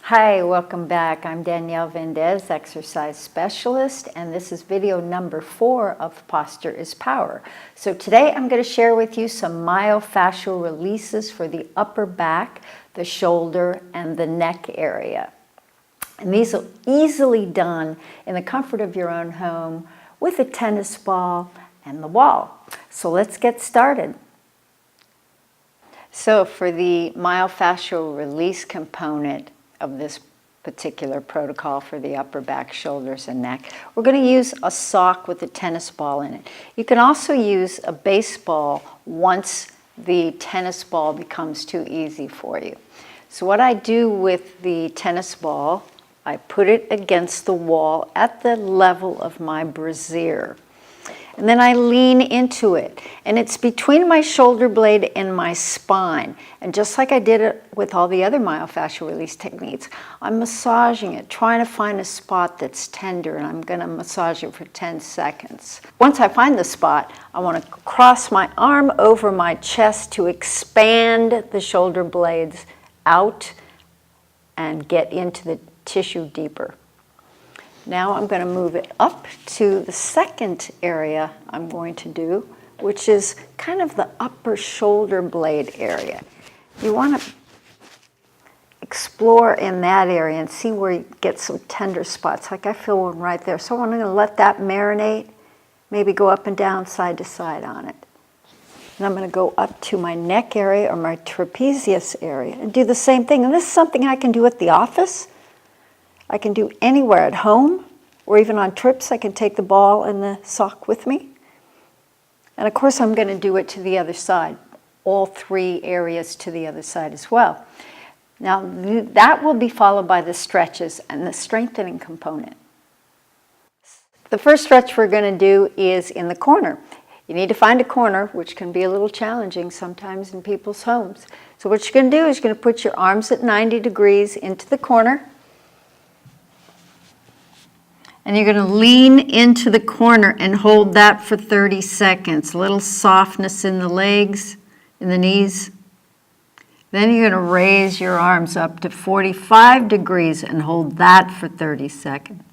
Hi, welcome back. I'm Danielle Vendez, exercise specialist, and this is video number 4 of Posture is Power. So today I'm going to share with you some myofascial releases for the upper back, the shoulder, and the neck area. And these are easily done in the comfort of your own home with a tennis ball and the wall. So let's get started. So for the myofascial release component of this particular protocol for the upper back, shoulders, and neck, we're going to use a sock with a tennis ball in it. You can also use a baseball once the tennis ball becomes too easy for you. So what I do with the tennis ball, I put it against the wall at the level of my brassiere. And then I lean into it, and it's between my shoulder blade and my spine. And just like I did it with all the other myofascial release techniques, I'm massaging it, trying to find a spot that's tender, and I'm going to massage it for 10 seconds. Once I find the spot, I want to cross my arm over my chest to expand the shoulder blades out and get into the tissue deeper. Now I'm going to move it up to the second area I'm going to do, which is kind of the upper shoulder blade area. You want to explore in that area and see where you get some tender spots. Like I feel one right there. So I'm going to let that marinate, maybe go up and down, side to side on it. And I'm going to go up to my neck area or my trapezius area and do the same thing. And this is something I can do at the office. I can do anywhere at home, or even on trips. I can take the ball and the sock with me. And of course I'm going to do it to the other side, all 3 areas to the other side as well. Now that will be followed by the stretches and the strengthening component. The first stretch we're going to do is in the corner. You need to find a corner, which can be a little challenging sometimes in people's homes. So what you're going to do is you're going to put your arms at 90 degrees into the corner. And you're going to lean into the corner and hold that for 30 seconds. A little softness in the legs, in the knees. Then you're going to raise your arms up to 45 degrees and hold that for 30 seconds.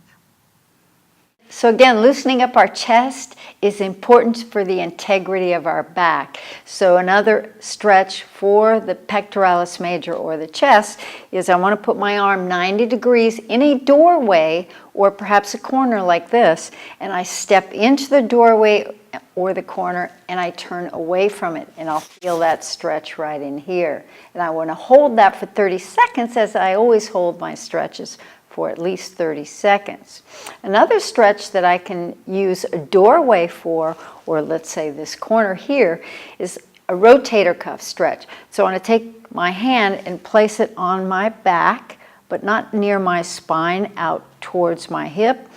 So again, loosening up our chest is important for the integrity of our back. So another stretch for the pectoralis major or the chest is I want to put my arm 90 degrees in a doorway or perhaps a corner like this, and I step into the doorway or the corner and I turn away from it, and I'll feel that stretch right in here. And I want to hold that for 30 seconds, as I always hold my stretches for at least 30 seconds. Another stretch that I can use a doorway for, or let's say this corner here, is a rotator cuff stretch. So I want to take my hand and place it on my back, but not near my spine, out towards my hip.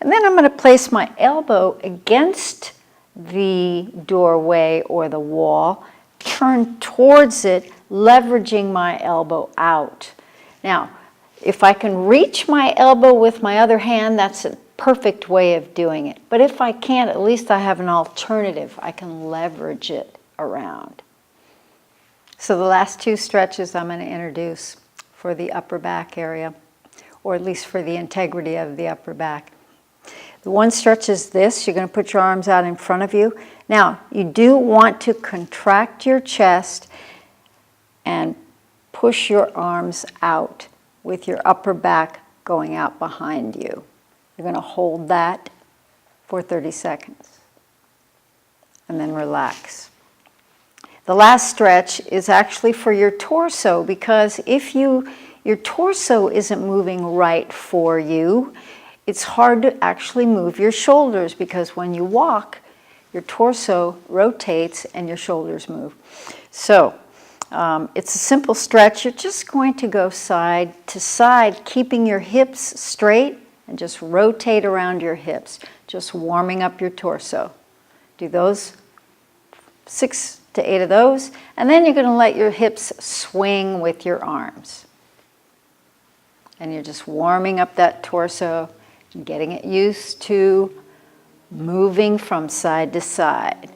And then I'm going to place my elbow against the doorway or the wall, turn towards it, leveraging my elbow out. Now, if I can reach my elbow with my other hand, that's a perfect way of doing it. But if I can't, at least I have an alternative. I can leverage it around. So the last 2 stretches I'm going to introduce for the upper back area, or at least for the integrity of the upper back. The one stretch is this. You're going to put your arms out in front of you. Now, you do want to contract your chest and push your arms out, with your upper back going out behind you. You're going to hold that for 30 seconds and then relax. The last stretch is actually for your torso, because if your torso isn't moving right for you, it's hard to actually move your shoulders, because when you walk, your torso rotates and your shoulders move. So it's a simple stretch. You're just going to go side to side, keeping your hips straight, and just rotate around your hips, just warming up your torso. Do those 6 to 8 of those, and then you're going to let your hips swing with your arms. And you're just warming up that torso, getting it used to moving from side to side.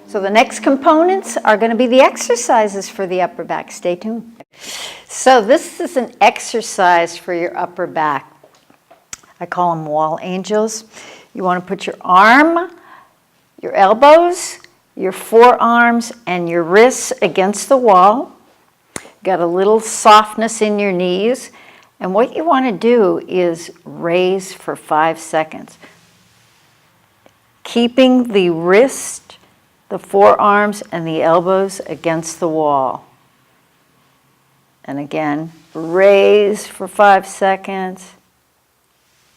So the next components are going to be the exercises for the upper back. Stay tuned. So this is an exercise for your upper back. I call them wall angels. You want to put your arm, your elbows, your forearms, and your wrists against the wall. Got a little softness in your knees. And what you want to do is raise for 5 seconds. Keeping the wrist, the forearms, and the elbows against the wall. And again, raise for 5 seconds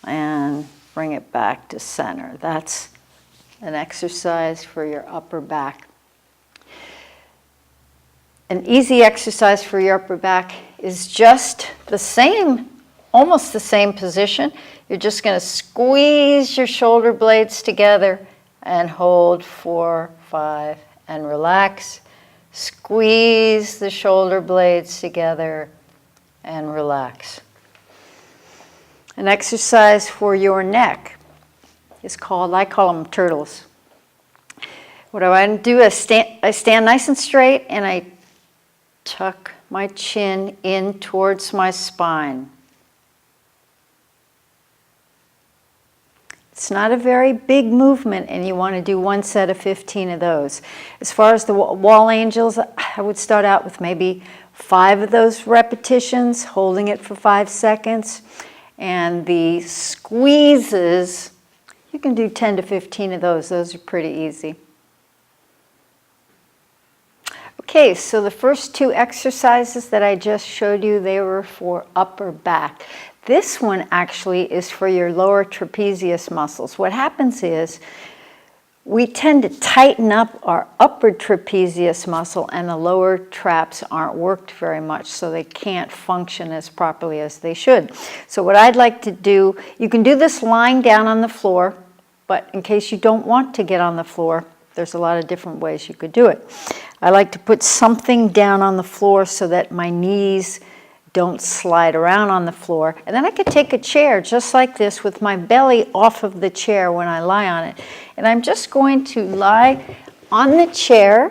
and bring it back to center. That's an exercise for your upper back. An easy exercise for your upper back is just the same, almost the same position. You're just going to squeeze your shoulder blades together and hold 4, 5, and relax. Squeeze the shoulder blades together and relax. An exercise for your neck is called, I call them turtles. What I do is I stand nice and straight and I tuck my chin in towards my spine. It's not a very big movement, and you want to do 1 set of 15 of those. As far as the wall angels, I would start out with maybe 5 of those repetitions, holding it for 5 seconds. And the squeezes, you can do 10 to 15 of those. Those are pretty easy. Okay, so the first 2 exercises that I just showed you, they were for upper back. This one actually is for your lower trapezius muscles. What happens is we tend to tighten up our upper trapezius muscle and the lower traps aren't worked very much, so they can't function as properly as they should. So what I'd like to do, you can do this lying down on the floor, but in case you don't want to get on the floor, there's a lot of different ways you could do it. I like to put something down on the floor so that my knees don't slide around on the floor. And then I could take a chair just like this with my belly off of the chair when I lie on it. And I'm just going to lie on the chair.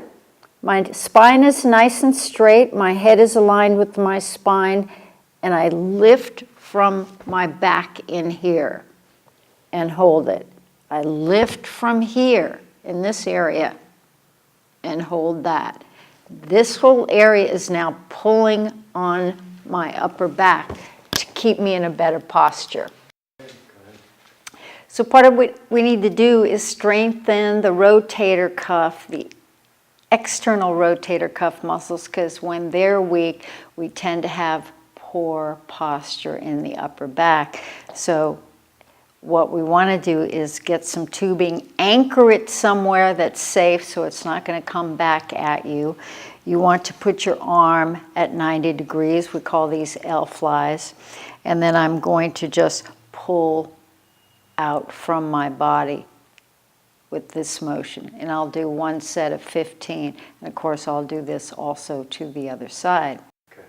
My spine is nice and straight. My head is aligned with my spine. And I lift from my back in here and hold it. I lift from here in this area and hold that. This whole area is now pulling on my upper back to keep me in a better posture. So part of what we need to do is strengthen the rotator cuff, the external rotator cuff muscles, because when they're weak, we tend to have poor posture in the upper back. So what we want to do is get some tubing, anchor it somewhere that's safe so it's not going to come back at you. You want to put your arm at 90 degrees. We call these L-flies. And then I'm going to just pull out from my body with this motion. And I'll do 1 set of 15. And of course, I'll do this also to the other side. Okay.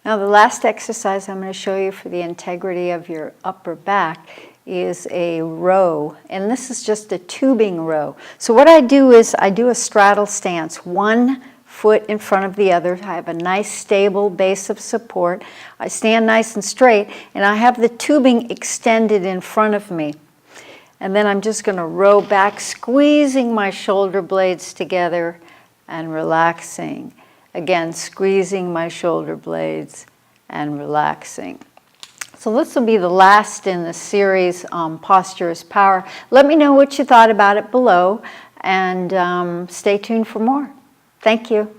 Now, the last exercise I'm going to show you for the integrity of your upper back is a row, and this is just a tubing row. So what I do is I do a straddle stance, 1 foot in front of the other. I have a nice stable base of support. I stand nice and straight, and I have the tubing extended in front of me. And then I'm just going to row back, squeezing my shoulder blades together and relaxing. Again, squeezing my shoulder blades and relaxing. So this will be the last in the series, Posture is Power. Let me know what you thought about it below, and stay tuned for more. Thank you.